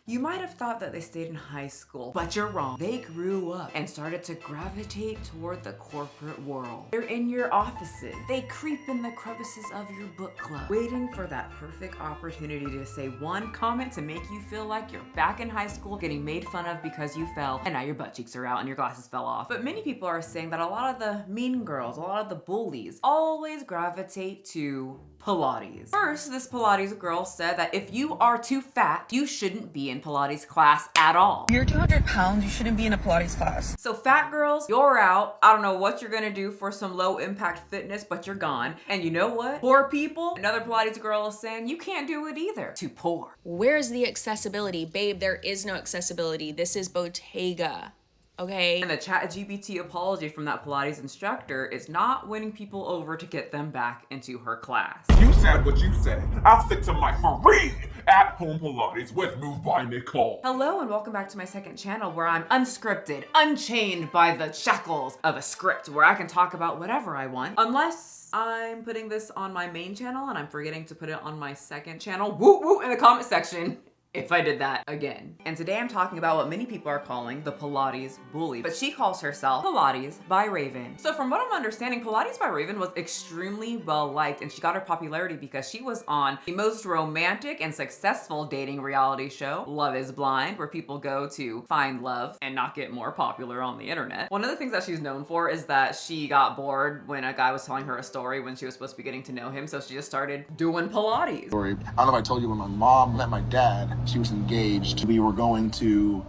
You might have thought that they stayed in high school, but you're wrong. They grew up and started to gravitate toward the corporate world. They're in your offices. They creep in the crevices of your book club, waiting for that perfect opportunity to say one comment to make you feel like you're back in high school getting made fun of because you fell and now your butt cheeks are out and your glasses fell off. But many people are saying that a lot of the mean girls, a lot of the bullies always gravitate to Pilates. First, this Pilates girl said that if you are too fat, you shouldn't be in Pilates class at all. You're 200 pounds, you shouldn't be in a Pilates class. So fat girls, you're out. I don't know what you're gonna do for some low impact fitness, but you're gone. And you know what? Poor people, another Pilates girl is saying you can't do it either. Too poor. Where's the accessibility? Babe, there is no accessibility. This is Bottega. Okay. And the ChatGPT apology from that Pilates instructor is not winning people over to get them back into her class. You said what you said. I'll stick to my free at-home Pilates with Move by Nicole. Hello and welcome back to my second channel where I'm unscripted, unchained by the shackles of a script where I can talk about whatever I want. Unless I'm putting this on my main channel and I'm forgetting to put it on my second channel. Woo woo in the comment section if I did that again. And today I'm talking about what many people are calling the Pilates Bully, but she calls herself Pilates by Raven. So from what I'm understanding, Pilates by Raven was extremely well liked, and she got her popularity because she was on the most romantic and successful dating reality show, Love is Blind, where people go to find love and not get more popular on the internet. One of the things that she's known for is that she got bored when a guy was telling her a story when she was supposed to be getting to know him, so she just started doing Pilates. I don't know if I told you, when my mom met my dad, she was engaged. We were going to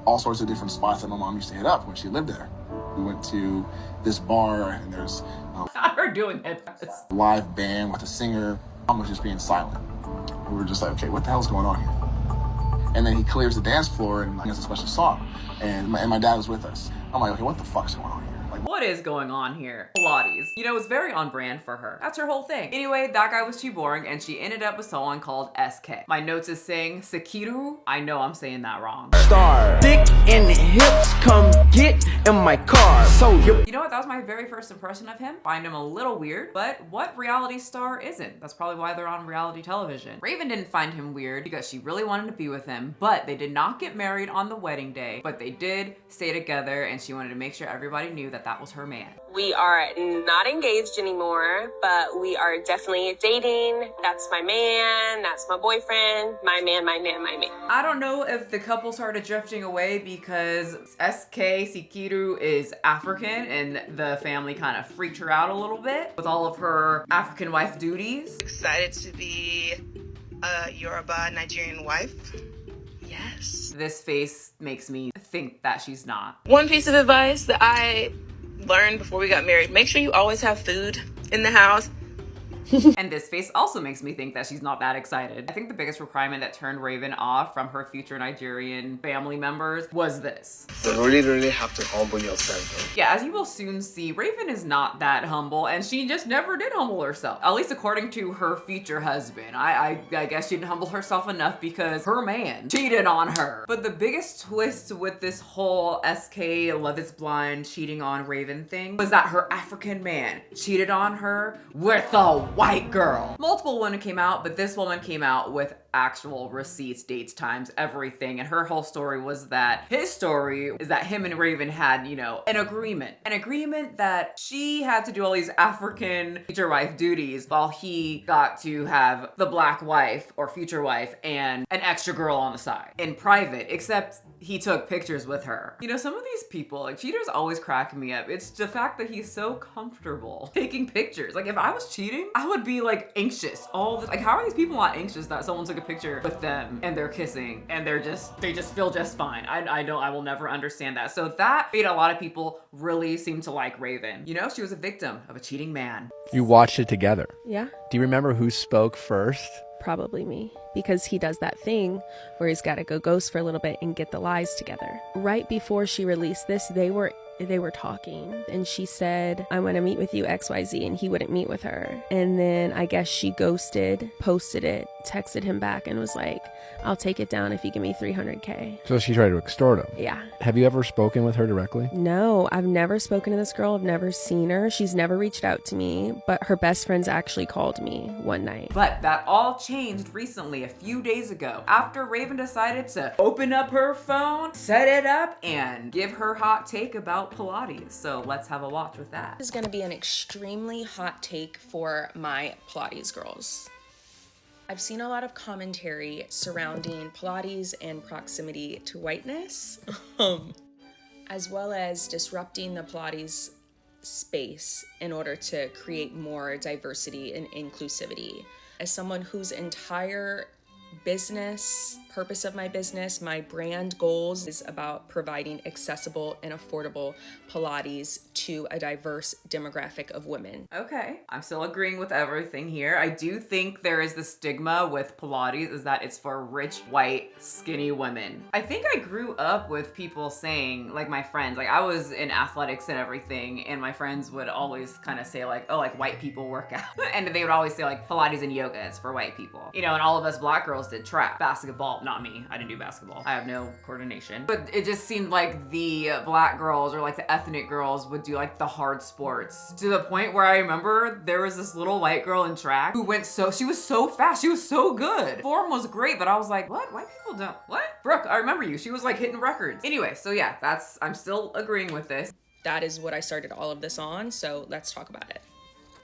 all sorts of different spots that my mom used to hit up when she lived there. We went to this bar and there's her doing it. a live band with a singer. Mom was just being silent. We were just like, okay, what the hell's going on here? And then he clears the dance floor and he has a special song. And my dad was with us. I'm like, okay, what the fuck's going on here? What is going on here? Pilates. You know, it's very on brand for her. That's her whole thing. Anyway, that guy was too boring and she ended up with someone called SK. My notes is saying Sekiru. I know I'm saying that wrong. Star. Dick in the hips, come get in my car. So you know what? That was my very first impression of him. Find him a little weird, but what reality star isn't? That's probably why they're on reality television. Raven didn't find him weird because she really wanted to be with him, but they did not get married on the wedding day, but they did stay together and she wanted to make sure everybody knew that that was her man. We are not engaged anymore, but we are definitely dating. That's my man, that's my boyfriend, my man, my man, my man. I don't know if the couple started drifting away because SK Sekiru is African and the family kind of freaked her out a little bit with all of her African wife duties. Excited to be a Yoruba Nigerian wife? Yes. This face makes me think that she's not. One piece of advice that I learned before we got married: make sure you always have food in the house. And this face also makes me think that she's not that excited. I think the biggest requirement that turned Raven off from her future Nigerian family members was this. you really have to humble yourself. Yeah, as you will soon see, Raven is not that humble and she just never did humble herself. At least according to her future husband. I guess she didn't humble herself enough because her man cheated on her. But the biggest twist with this whole SK Love is Blind cheating on Raven thing was that her African man cheated on her with a white girl. Multiple women came out, but this woman came out with actual receipts, dates, times, everything. And her whole story was that his story is that him and Raven had, you know, an agreement that she had to do all these African future wife duties while he got to have the black wife or future wife and an extra girl on the side in private, except he took pictures with her. You know, some of these people, like, cheaters always crack me up. It's the fact that he's so comfortable taking pictures. Like, if I was cheating, I would be like anxious all the, like, how are these people not anxious that someone took a picture with them and they're kissing and they just feel just fine? I will never understand that. So that made a lot of people really seem to like Raven. You know, she was a victim of a cheating man. You watched it together. Yeah, Do you remember who spoke first? probably me, because he does that thing where he's got to go ghost for a little bit and get the lies together. Right before she released this, they were talking and she said, I want to meet with you XYZ, and he wouldn't meet with her. And then I guess she ghosted, posted it, texted him back and was like, I'll take it down if you give me 300K. So she tried to extort him. Yeah. Have you ever spoken with her directly? No, I've never spoken to this girl. I've never seen her. She's never reached out to me, but her best friends actually called me one night. But that all changed recently, a few days ago after Raven decided to open up her phone, set it up, and give her hot take about Pilates. So let's have a watch with that. This is gonna be an extremely hot take for my Pilates girls. I've seen a lot of commentary surrounding Pilates and proximity to whiteness, as well as disrupting the Pilates space in order to create more diversity and inclusivity. As someone whose entire purpose of my business, my brand goals is about providing accessible and affordable Pilates to a diverse demographic of women. Okay, I'm still agreeing with everything here. I do think there is the stigma with Pilates is that it's for rich, white, skinny women. I think I grew up with people saying, like my friends, like I was in athletics and everything, and my friends would always kind of say like, oh, like white people work out. And they would always say like Pilates and yoga is for white people. You know, and all of us black girls did track, basketball, not me. I didn't do basketball. I have no coordination. But it just seemed like the black girls or like the ethnic girls would do like the hard sports, to the point where I remember there was this little white girl in track who she was so fast. She was so good. Form was great, but I was like, what? White people don't, what? Brooke, I remember you. She was like hitting records. Anyway, so yeah, I'm still agreeing with this. That is what I started all of this on, so let's talk about it.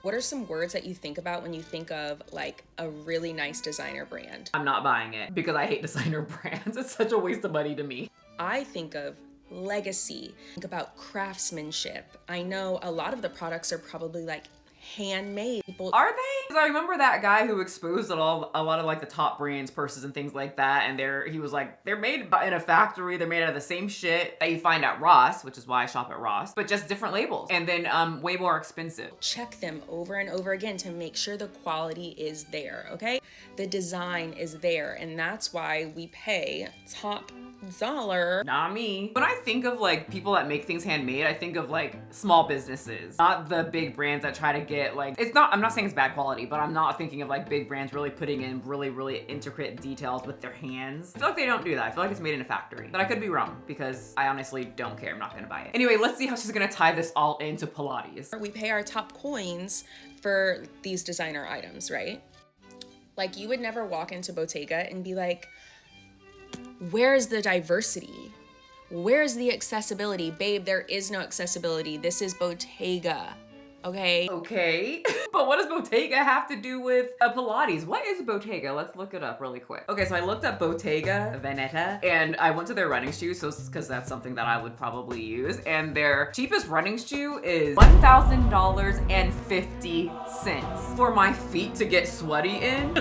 What are some words that you think about when you think of like a really nice designer brand? I'm not buying it because I hate designer brands. It's such a waste of money to me. I think of legacy, think about craftsmanship. I know a lot of the products are probably like handmade. Are they? Because I remember that guy who exposed a lot of like the top brands, purses and things like that, and he was like, they're made in a factory, they're made out of the same shit that you find at Ross, which is why I shop at Ross, but just different labels, and then way more expensive. Check them over and over again to make sure the quality is there, okay? The design is there, and that's why we pay top dollar. Not me. When I think of like people that make things handmade, I think of like small businesses, not the big brands that try to get like, I'm not saying it's bad quality, but I'm not thinking of like big brands really putting in really intricate details with their hands. I feel like they don't do that. I feel like it's made in a factory, but I could be wrong because I honestly don't care. I'm not gonna buy it. Anyway, let's see how she's gonna tie this all into Pilates. We pay our top coins for these designer items, right? Like you would never walk into Bottega and be like, where's the diversity? Where's the accessibility? Babe, there is no accessibility. This is Bottega, okay? Okay, but what does Bottega have to do with a Pilates? What is Bottega? Let's look it up really quick. Okay, so I looked up Bottega Veneta and I went to their running shoes, so because that's something that I would probably use, and their cheapest running shoe is $1,000.50 for my feet to get sweaty in.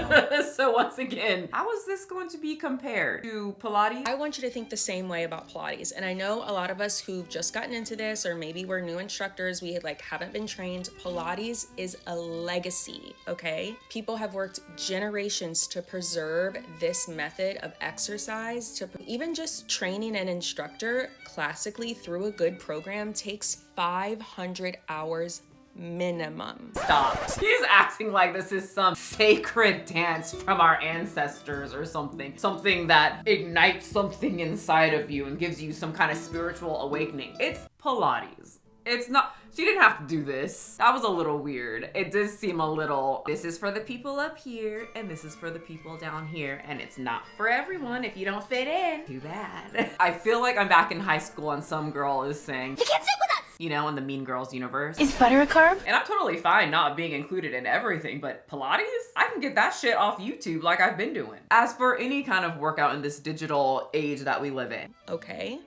So once again, how is this going to be compared to Pilates? I want you to think the same way about Pilates, and I know a lot of us who've just gotten into this, or maybe we're new instructors, we like haven't been trained. Pilates is a legacy, okay? People have worked generations to preserve this method of exercise. Even just training an instructor classically through a good program takes 500 hours minimum. Stop. She's acting like this is some sacred dance from our ancestors or something. Something that ignites something inside of you and gives you some kind of spiritual awakening. It's Pilates. It's not, she didn't have to do this. That was a little weird. It does seem a little, this is for the people up here and this is for the people down here, and it's not for everyone if you don't fit in. Too bad. I feel like I'm back in high school and some girl is saying, you can't sit with us! You know, in the Mean Girls universe. Is butter a carb? And I'm totally fine not being included in everything, but Pilates? I can get that shit off YouTube like I've been doing. As for any kind of workout in this digital age that we live in. Okay.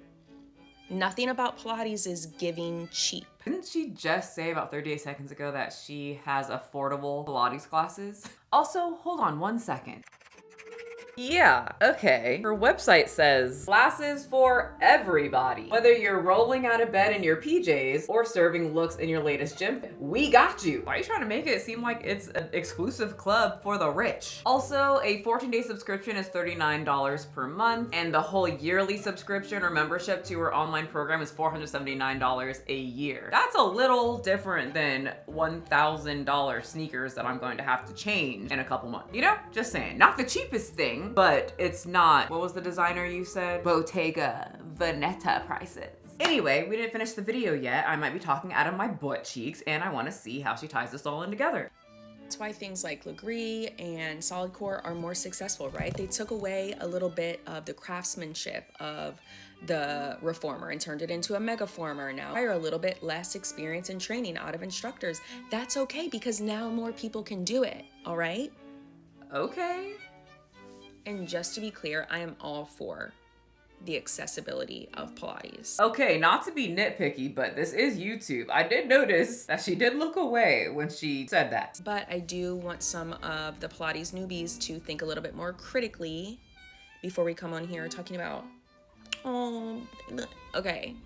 Nothing about Pilates is giving cheap. Didn't she just say about 38 seconds ago that she has affordable Pilates classes? Also, hold on 1 second. Yeah, okay. Her website says classes for everybody. Whether you're rolling out of bed in your PJs or serving looks in your latest gym, we got you. Why are you trying to make it seem like it's an exclusive club for the rich? Also, a 14-day subscription is $39 per month, and the whole yearly subscription or membership to her online program is $479 a year. That's a little different than $1,000 sneakers that I'm going to have to change in a couple months. You know, just saying. Not the cheapest thing, but it's not, what was the designer you said? Bottega Veneta prices. Anyway, we didn't finish the video yet. I might be talking out of my butt cheeks and I want to see how she ties this all in together. That's why things like Legree and solid core are more successful, right? They took away a little bit of the craftsmanship of the reformer and turned it into a megaformer. Now hire a little bit less experience in training out of instructors. That's okay, because now more people can do it, all right? Okay. And just to be clear, I am all for the accessibility of Pilates. Okay, not to be nitpicky, but this is YouTube. I did notice that she did look away when she said that. But I do want some of the Pilates newbies to think a little bit more critically before we come on here talking about, oh, okay.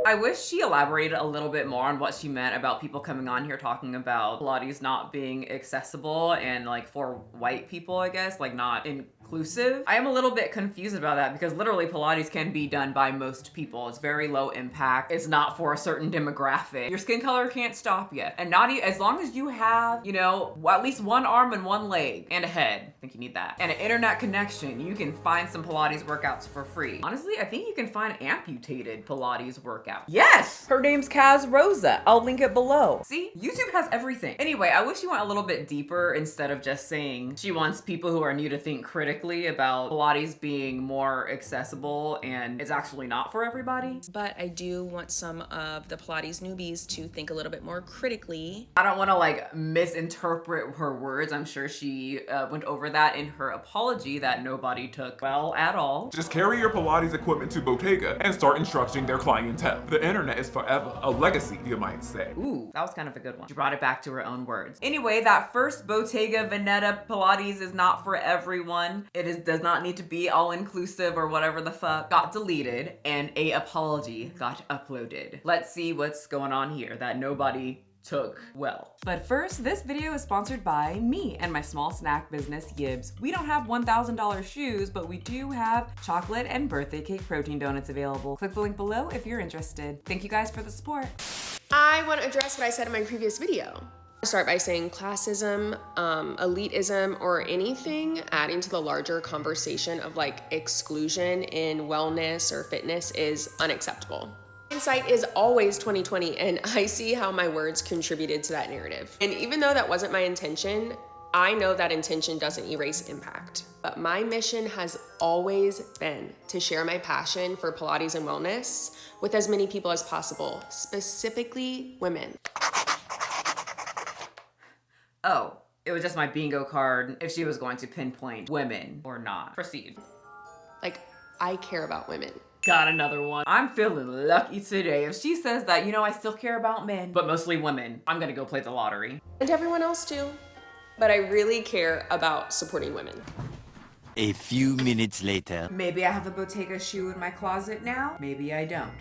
I wish she elaborated a little bit more on what she meant about people coming on here talking about Pilates not being accessible and like for white people, I guess, like not inclusive. I am a little bit confused about that because literally Pilates can be done by most people. It's very low impact. It's not for a certain demographic. Your skin color can't stop you. And not as long as you have, you know, at least one arm and one leg and a head. I think you need that. And an internet connection. You can find some Pilates workouts for free. Honestly, I think you can find amputated Pilates workouts. Yes! Her name's Kaz Rosa. I'll link it below. See? YouTube has everything. Anyway, I wish you went a little bit deeper instead of just saying she wants people who are new to think critically about Pilates being more accessible and it's actually not for everybody. But I do want some of the Pilates newbies to think a little bit more critically. I don't want to like misinterpret her words. I'm sure she went over that in her apology that nobody took well at all. Just carry your Pilates equipment to Bottega and start instructing their clientele. The internet is forever. A legacy, you might say. Ooh, that was kind of a good one. She brought it back to her own words. Anyway, that first Bottega Veneta Pilates is not for everyone. It does not need to be all inclusive or whatever the fuck. Got deleted and a apology got uploaded. Let's see what's going on here that nobody took well. But first, this video is sponsored by me and my small snack business, Yibs. We don't have $1,000 shoes, but we do have chocolate and birthday cake protein donuts available. Click the link below if you're interested. Thank you guys for the support. I want to address what I said in my previous video. Start by saying classism, elitism, or anything adding to the larger conversation of like exclusion in wellness or fitness is unacceptable. Hindsight is always 20/20, and I see how my words contributed to that narrative. And even though that wasn't my intention, I know that intention doesn't erase impact. But my mission has always been to share my passion for Pilates and wellness with as many people as possible, specifically women. Oh, it was just my bingo card if she was going to pinpoint women or not. Proceed. Like, I care about women. Got another one. I'm feeling lucky today. If she says that, you know, I still care about men, but mostly women, I'm gonna go play the lottery. And everyone else too. But I really care about supporting women. A few minutes later. Maybe I have a Bottega shoe in my closet now. Maybe I don't.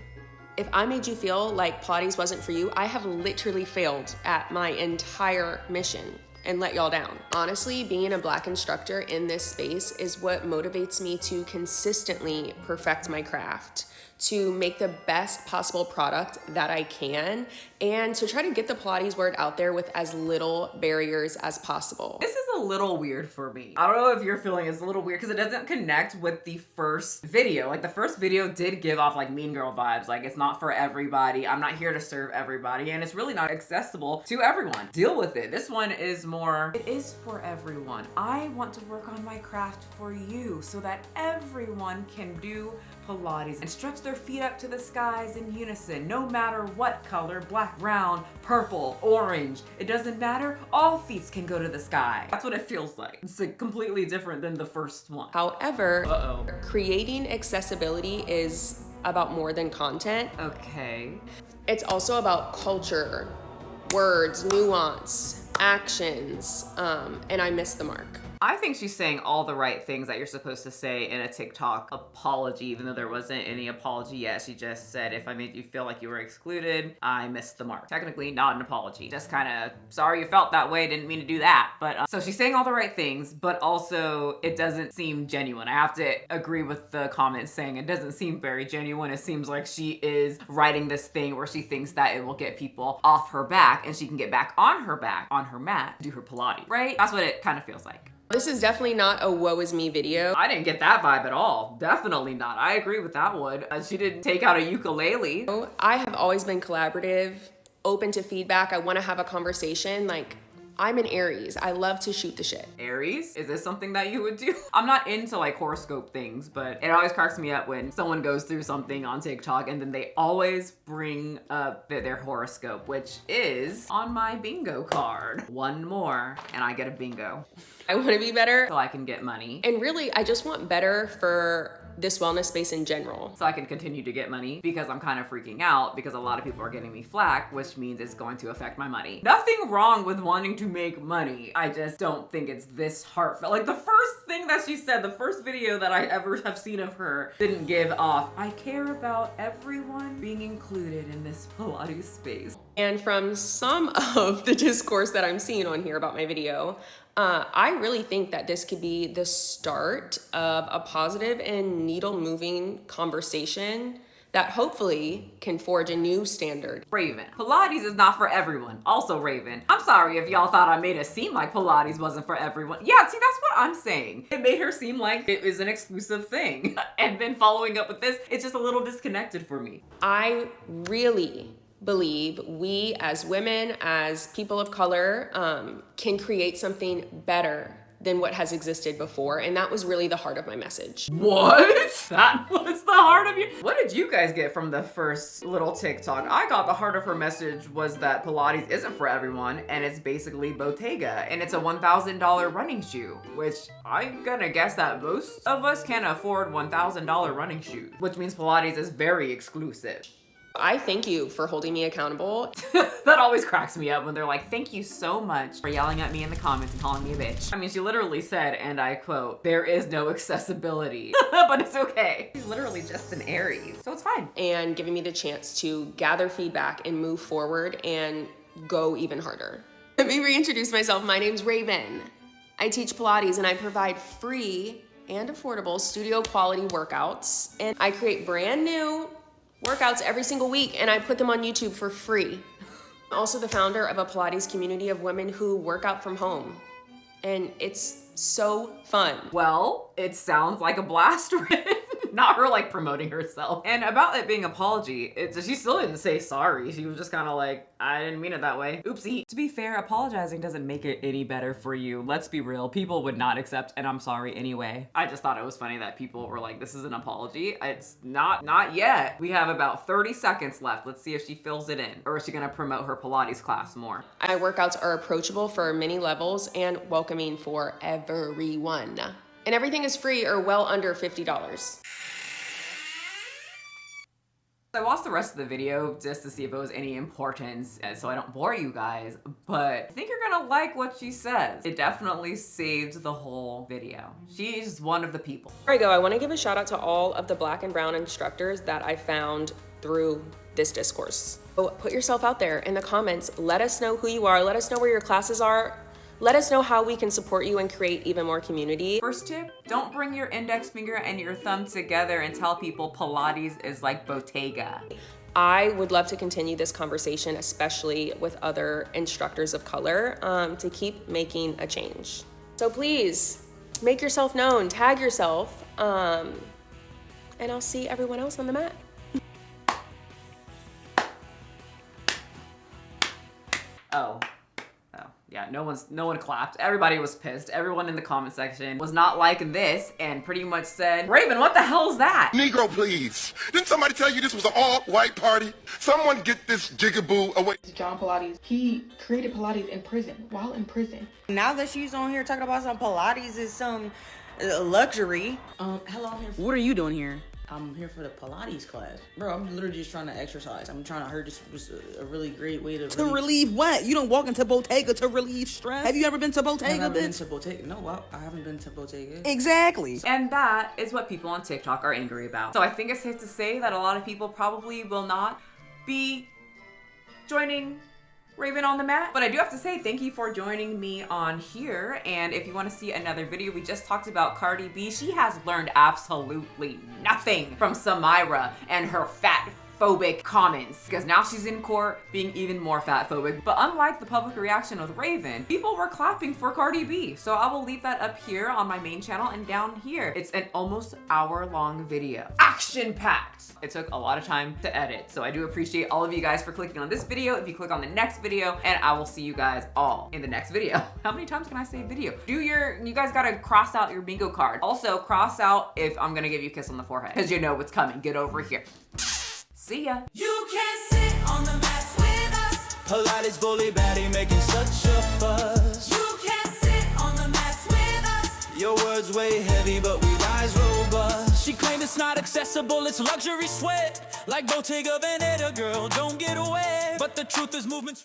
If I made you feel like Pilates wasn't for you, I have literally failed at my entire mission and let y'all down. Honestly, being a Black instructor in this space is what motivates me to consistently perfect my craft, to make the best possible product that I can, and to try to get the Pilates word out there with as little barriers as possible. This is a little weird for me. I don't know if you're feeling it's a little weird because it doesn't connect with the first video. Like the first video did give off like mean girl vibes. Like it's not for everybody. I'm not here to serve everybody. And it's really not accessible to everyone. Deal with it. This one is more, it is for everyone. I want to work on my craft for you so that everyone can do Pilates and stretch their feet up to the skies in unison, no matter what color, black, brown, purple, orange. It doesn't matter. All feet can go to the sky. That's what it feels like. It's like completely different than the first one. However, creating accessibility is about more than content. Okay. It's also about culture, words, nuance, actions, and I missed the mark. I think she's saying all the right things that you're supposed to say in a TikTok apology, even though there wasn't any apology yet. She just said, if I made you feel like you were excluded, I missed the mark. Technically not an apology. Just kind of, sorry you felt that way, didn't mean to do that. But so she's saying all the right things, but also it doesn't seem genuine. I have to agree with the comments saying it doesn't seem very genuine. It seems like she is writing this thing where she thinks that it will get people off her back and she can get back, on her mat, do her Pilates, right? That's what it kind of feels like. This is definitely not a woe is me video. I didn't get that vibe at all. Definitely not. I agree with that one. She didn't take out a ukulele. I have always been collaborative, open to feedback. I want to have a conversation. Like, I'm an Aries. I love to shoot the shit. Aries? Is this something that you would do? I'm not into like horoscope things, but it always cracks me up when someone goes through something on TikTok and then they always bring up their horoscope, which is on my bingo card. One more and I get a bingo. I want to be better So I can get money. and really I just want better for this wellness space in general. So I can continue to get money because I'm kind of freaking out because a lot of people are getting me flack, which means it's going to affect my money. Nothing wrong with wanting to make money. I just don't think it's this heartfelt. Like the first thing that she said, the first video that I ever have seen of her didn't give off, I care about everyone being included in this Pilates space. And from some of the discourse that I'm seeing on here about my video, I really think that this could be the start of a positive and needle-moving conversation that hopefully can forge a new standard. Raven, Pilates is not for everyone. Also Raven, I'm sorry if y'all thought I made it seem like Pilates wasn't for everyone. Yeah, see, that's what I'm saying. It made her seem like it is an exclusive thing. And then following up with this, it's just a little disconnected for me. I really believe we as women, as people of color, can create something better than what has existed before. And that was really the heart of my message. What? That was the heart of you? What did you guys get from the first little TikTok? I got the heart of her message was that Pilates isn't for everyone and it's basically Bottega and it's a $1,000 running shoe, which I'm gonna guess that most of us can afford $1,000 running shoes, which means Pilates is very exclusive. I thank you for holding me accountable. That always cracks me up when they're like, thank you so much for yelling at me in the comments and calling me a bitch. I mean, she literally said, and I quote, there is no accessibility, but it's okay. She's literally just an Aries, so it's fine. And giving me the chance to gather feedback and move forward and go even harder. Let me reintroduce myself. My name's Raven. I teach Pilates and I provide free and affordable studio quality workouts. And I create brand new workouts every single week and I put them on YouTube for free. I'm also the founder of a Pilates community of women who work out from home. And it's so fun. Well, it sounds like a blast. Not her like promoting herself. And about it being apology, she still didn't say sorry. She was just kind of like, I didn't mean it that way. Oopsie. To be fair, apologizing doesn't make it any better for you. Let's be real. People would not accept an I'm sorry anyway. I just thought it was funny that people were like, this is an apology. It's not yet. We have about 30 seconds left. Let's see if she fills it in. Or is she gonna promote her Pilates class more? My workouts are approachable for many levels and welcoming for everyone. And everything is free or well under $50. I watched the rest of the video just to see if it was any importance, so I don't bore you guys, but I think you're gonna like what she says. It definitely saved the whole video. She's one of the people. There we go. I want to give a shout out to all of the Black and brown instructors that I found through this discourse. So put yourself out there in the comments. Let us know who you are. Let us know where your classes are. Let us know how we can support you and create even more community. First tip, don't bring your index finger and your thumb together and tell people Pilates is like Bottega. I would love to continue this conversation, especially with other instructors of color, to keep making a change. So please, make yourself known, tag yourself, and I'll see everyone else on the mat. Yeah, no one clapped. Everybody was pissed. Everyone in the comment section was not liking this and pretty much said, Raven, what the hell is that? Negro, please. Didn't somebody tell you this was an all-white party? Someone get this jigaboo away. John Pilates, he created Pilates in prison, while in prison. Now that she's on here talking about some Pilates is some luxury. Hello, I'm here. What are you doing here? I'm here for the Pilates class. Bro, I'm literally just trying to exercise. I'm trying to heard this was a really great way to relieve what? You don't walk into Bottega to relieve stress. Have you ever been to Bottega, I've never been bitch? to Bottega. No, well, I haven't been to Bottega. Exactly. And that is what people on TikTok are angry about. So I think it's safe to say that a lot of people probably will not be joining Raven on the mat. But I do have to say thank you for joining me on here. And if you want to see another video, we just talked about Cardi B. She has learned absolutely nothing from Samira and her fat phobic comments because now she's in court being even more fat phobic. But unlike the public reaction with Raven, people were clapping for Cardi B. So I will leave that up here on my main channel and down here. It's an almost hour-long video. Action-packed. It took a lot of time to edit. So I do appreciate all of you guys for clicking on this video. If you click on the next video, and I will see you guys all in the next video. How many times can I say video? You guys gotta cross out your bingo card. Also, cross out if I'm gonna give you a kiss on the forehead, because you know what's coming. Get over here. See ya. You can sit on the mats with us. Pilates Bully baddie making such a fuss. You can sit on the mats with us. Your words weigh heavy, but we rise robust. She claimed it's not accessible, it's luxury sweat. Like Bottega Veneta, girl, don't get away. But the truth is movements.